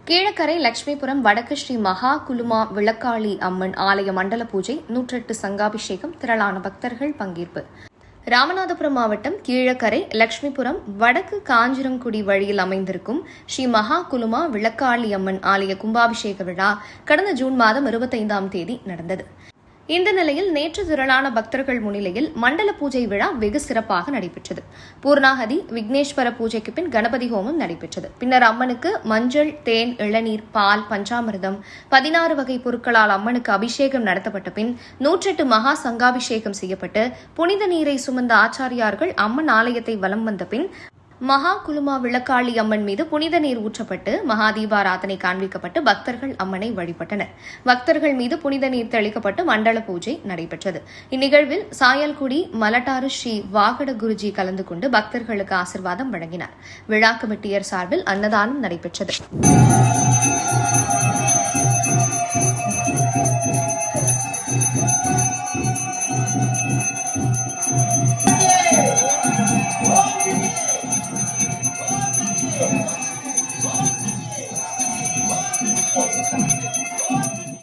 கீழக்கரை லட்சுமிபுரம் வடக்கு ஸ்ரீ மகா குலுமா விளக்காளி அம்மன் ஆலய மண்டல பூஜை 108 சங்காபிஷேகம் திரளான பக்தர்கள் பங்கேற்பு. ராமநாதபுரம் மாவட்டம் கீழக்கரை லட்சுமிபுரம் வடக்கு காஞ்சிரங்குடி வழியில் அமைந்திருக்கும் ஸ்ரீ மகா குலுமா விளக்காளி அம்மன் ஆலய கும்பாபிஷேக விழா கடந்த ஜூன் மாதம் 25ஆம் தேதி நடந்தது. இந்த நிலையில் நேற்று திரளான பக்தர்கள் முன்னிலையில் மண்டல பூஜை விழா வெகு சிறப்பாக நடைபெற்றது. பூர்ணாகதி விக்னேஸ்வர பூஜைக்கு பின் கணபதி ஹோமம் நடைபெற்றது. பின்னர் அம்மனுக்கு மஞ்சள், தேன், இளநீர், பால், பஞ்சாமிர்தம் 16 வகை பொருட்களால் அம்மனுக்கு அபிஷேகம் நடத்தப்பட்ட பின் 108 மகா சங்காபிஷேகம் செய்யப்பட்டு புனித நீரை சுமந்த ஆச்சாரியார்கள் அம்மன் ஆலயத்தை வலம் வந்த பின் மகா குலுமா விளக்காளி அம்மன் மீது புனித நீர் ஊற்றப்பட்டு மகாதீபாராதனை காண்பிக்கப்பட்டு பக்தர்கள் அம்மனை வழிபட்டனர். பக்தர்கள் மீது புனித நீர் தெளிக்கப்பட்டு மண்டல பூஜை நடைபெற்றது. இந்நிகழ்வில் சாயல்குடி மலட்டாறு ஸ்ரீ வாகட குருஜி கலந்து கொண்டு பக்தர்களுக்கு ஆசிர்வாதம் வழங்கினார். விழா கமிட்டியர் சார்பில் அன்னதானம் நடைபெற்றது. Thank you.